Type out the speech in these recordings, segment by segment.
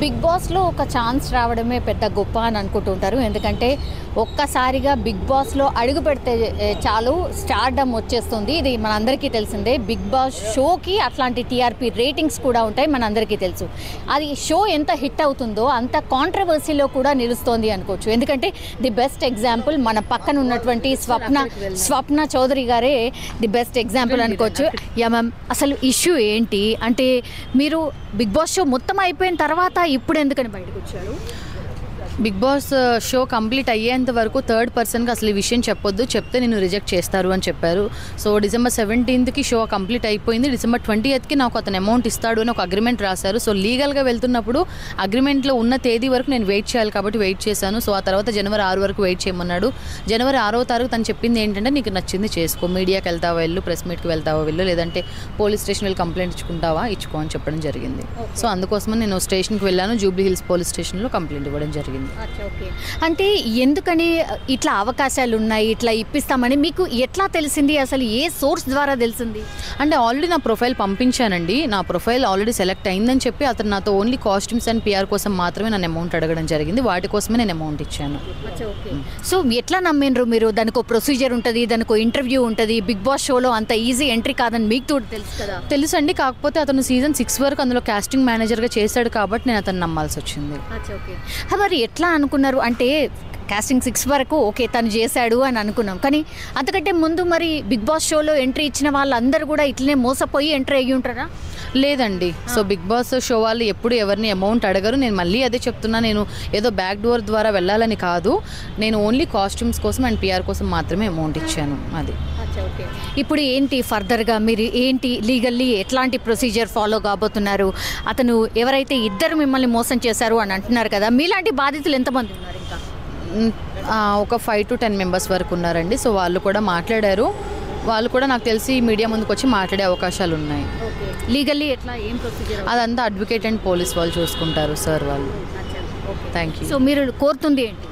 Big బాస్లో ఒక chance రావడమే పెద్ద గొప్ప అని అనుకుంటుంటారు. ఎందుకంటే ఒక్కసారిగా బిగ్ బాస్లో అడుగు పెడితే చాలు స్టార్డమ్ వచ్చేస్తుంది. ఇది మనందరికీ తెలిసిందే. బిగ్ బాస్ షోకి అట్లాంటి టీఆర్పీ రేటింగ్స్ కూడా ఉంటాయి, మనందరికీ తెలుసు. అది షో ఎంత హిట్ అవుతుందో అంత కాంట్రవర్సీలో కూడా నిలుస్తోంది అనుకోవచ్చు. ఎందుకంటే ది బెస్ట్ ఎగ్జాంపుల్ మన పక్కన ఉన్నటువంటి స్వప్న చౌదరి గారే ది బెస్ట్ ఎగ్జాంపుల్ అనుకోవచ్చు. యా మ్యామ్, అసలు ఇష్యూ ఏంటి అంటే మీరు బిగ్ బాస్ షో మొత్తం అయిపోయిన తర్వాత ఇప్పుడు ఎందుకని బయటకు వచ్చారు? బిగ్ బాస్ షో కంప్లీట్ అయ్యేంత వరకు థర్డ్ పర్సన్కి అసలు ఈ విషయం చెప్పొద్దు, చెప్తే నేను రిజెక్ట్ చేస్తారు అని చెప్పారు. సో డిసెంబర్ 17కి షో కంప్లీట్ అయిపోయింది. డిసెంబర్ 20కి నాకు అతను అమౌంట్ ఇస్తాడు అని ఒక అగ్రిమెంట్ రాశారు. సో లీగల్గా వెళ్తున్నప్పుడు అగ్రిమెంట్లో ఉన్న తేదీ వరకు నేను వెయిట్ చేయాలి కాబట్టి వెయిట్ చేశాను. సో ఆ తర్వాత జనవరి 6 వరకు వెయిట్ చేయమన్నాడు. జనవరి 6వ తారీఖు తను చెప్పింది ఏంటంటే, నీకు నచ్చింది చేసుకో, మీడియాకి వెళ్తావా వెళ్ళు, ప్రెస్ మీట్కి వెళ్తావా వెళ్ళు, లేదంటే పోలీస్ స్టేషన్ వెళ్ళి కంప్లైంట్ ఇచ్చుకుంటావా ఇచ్చుకో అని చెప్పడం జరిగింది. సో అందుకోసమని నేను స్టేషన్కి వెళ్ళాను. జూబ్లీ హిల్స్ పోలీస్ స్టేషన్లో కంప్లైంట్ ఇవ్వడం జరిగింది. అంటే ఎందుకని ఇట్లా అవకాశాలు ఉన్నాయి, ఇట్లా ఇప్పిస్తామని మీకు ఎట్లా తెలిసింది? అసలు ఏ సోర్స్ ద్వారా తెలిసింది? అంటే ఆల్రెడీ నా ప్రొఫైల్ పంపించానండి. నా ప్రొఫైల్ ఆల్రెడీ సెలెక్ట్ అయిందని చెప్పి అతను నాతో ఓన్లీ కాస్ట్యూమ్స్ అండ్ పిఆర్ కోసం మాత్రమే నన్ను అమౌంట్ అడగడం జరిగింది. వాటి కోసమే నేను అమౌంట్ ఇచ్చాను. సో ఎట్లా నమ్మిండ్రు మీరు? దానికి ఒక ప్రొసీజర్ ఉంటుంది, దానికి ఒక ఇంటర్వ్యూ ఉంటుంది. బిగ్ బాస్ షోలో అంత ఈజీ ఎంట్రీ కాదని మీకు తెలుసు కదా? తెలుసండి. కాకపోతే అతను సీజన్ 6 వరకు అందులో కాస్టింగ్ మేనేజర్గా చేశాడు కాబట్టి నేను అతను నమ్మాల్సి వచ్చింది. మరి ఎట్లా అనుకున్నారు? అంటే కాస్టింగ్ 6 వరకు ఓకే తను చేశాడు అని అనుకున్నాం, కానీ అంతకంటే ముందు మరి బిగ్ బాస్ షోలో ఎంట్రీ ఇచ్చిన వాళ్ళందరూ కూడా ఇట్లనే మోసపోయి ఎంట్రీ అయ్యి ఉంటారా? లేదండి. సో బిగ్ బాస్ షో వాళ్ళు ఎప్పుడు ఎవరిని అమౌంట్ అడగరు. నేను మళ్ళీ అదే చెప్తున్నా, నేను ఏదో బ్యాక్ డోర్ ద్వారా వెళ్ళాలని కాదు, నేను ఓన్లీ కాస్ట్యూమ్స్ కోసం అండ్ పిఆర్ కోసం మాత్రమే అమౌంట్ ఇచ్చాను. అది ఇప్పుడు ఏంటి ఫర్దర్గా మీరు ఏంటి లీగల్లీ ఎట్లాంటి ప్రొసీజర్ ఫాలో కాబోతున్నారు? అతను ఎవరైతే ఇద్దరు మిమ్మల్ని మోసం చేశారు అని అంటున్నారు కదా, మీలాంటి బాధితులు ఎంతమంది ఉన్నారు? ఇంకా ఒక 5 to 10 మెంబర్స్ వరకు ఉన్నారండి. సో వాళ్ళు కూడా మాట్లాడారు. వాళ్ళు కూడా నాకు తెలిసి మీడియా ముందుకు వచ్చి మాట్లాడే అవకాశాలు ఉన్నాయి. లీగల్లీ ఎట్లా ఏం ప్రొసీజర్? అదంతా అడ్వకేట్ అండ్ పోలీస్ వాళ్ళు చూసుకుంటారు సార్ వాళ్ళు. Thank you. సో మీరు కోరుతుంది ఏంటి?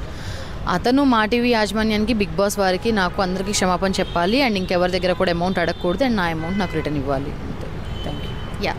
అతను మా టీవీ యాజమాన్యానికి, బిగ్ బాస్ వారికి, నాకు అందరికీ క్షమాపణ చెప్పాలి అండ్ ఇంకెవరి దగ్గర కూడా అమౌంట్ అడగకూడదు అండ్ నా అమౌంట్ నాకు రిటర్న్ ఇవ్వాలి. Thank you. యా,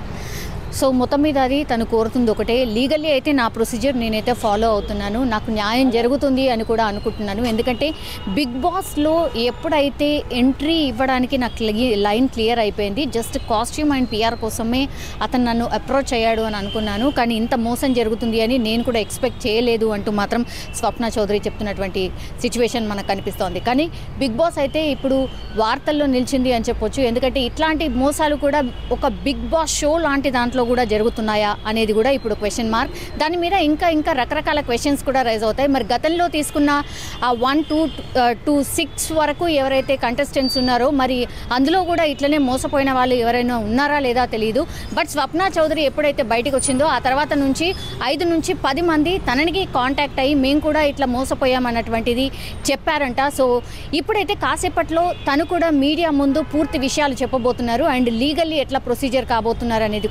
సో మొత్తం మీద అది తను కోరుతుంది ఒకటే. లీగల్లీ అయితే నా ప్రొసీజర్ నేనైతే ఫాలో అవుతున్నాను, నాకు న్యాయం జరుగుతుంది అని కూడా అనుకుంటున్నాను. ఎందుకంటే బిగ్ బాస్లో ఎప్పుడైతే ఎంట్రీ ఇవ్వడానికి నాకు లైన్ క్లియర్ అయిపోయింది, జస్ట్ కాస్ట్యూమ్ అండ్ పిఆర్ కోసమే అతను నన్ను అప్రోచ్ అయ్యాడు అని అనుకున్నాను, కానీ ఇంత మోసం జరుగుతుంది అని నేను కూడా ఎక్స్పెక్ట్ చేయలేదు అంటూ మాత్రం స్వప్న చౌదరి చెప్తున్నటువంటి సిచ్యువేషన్ మనకు కనిపిస్తోంది. కానీ బిగ్ బాస్ అయితే ఇప్పుడు వార్తల్లో నిలిచింది అని చెప్పొచ్చు. ఎందుకంటే ఇట్లాంటి మోసాలు కూడా ఒక బిగ్ బాస్ షో లాంటి దాంట్లో కూడా జరుగుతున్నాయా అనేది కూడా ఇప్పుడు క్వశ్చన్ మార్క్. దాని మీద ఇంకా రకరకాల క్వశ్చన్స్ కూడా రైజ్ అవుతాయి. మరి గతంలో తీసుకున్న 1 to 6 వరకు ఎవరైతే కంటెస్టెంట్స్ ఉన్నారో మరి అందులో కూడా ఇట్లనే మోసపోయిన వాళ్ళు ఎవరైనా ఉన్నారా లేదా తెలియదు. బట్ స్వప్న చౌదరి ఎప్పుడైతే బయటకు వచ్చిందో ఆ తర్వాత నుంచి 5 నుంచి 10 మంది తననికి కాంటాక్ట్ అయ్యి మేము కూడా ఇట్లా మోసపోయామన్నటువంటిది చెప్పారంట. సో ఇప్పుడైతే కాసేపట్లో తను కూడా మీడియా ముందు పూర్తి విషయాలు చెప్పబోతున్నారు అండ్ లీగల్లీ ఎట్లా ప్రొసీజర్ కాబోతున్నారు అనేది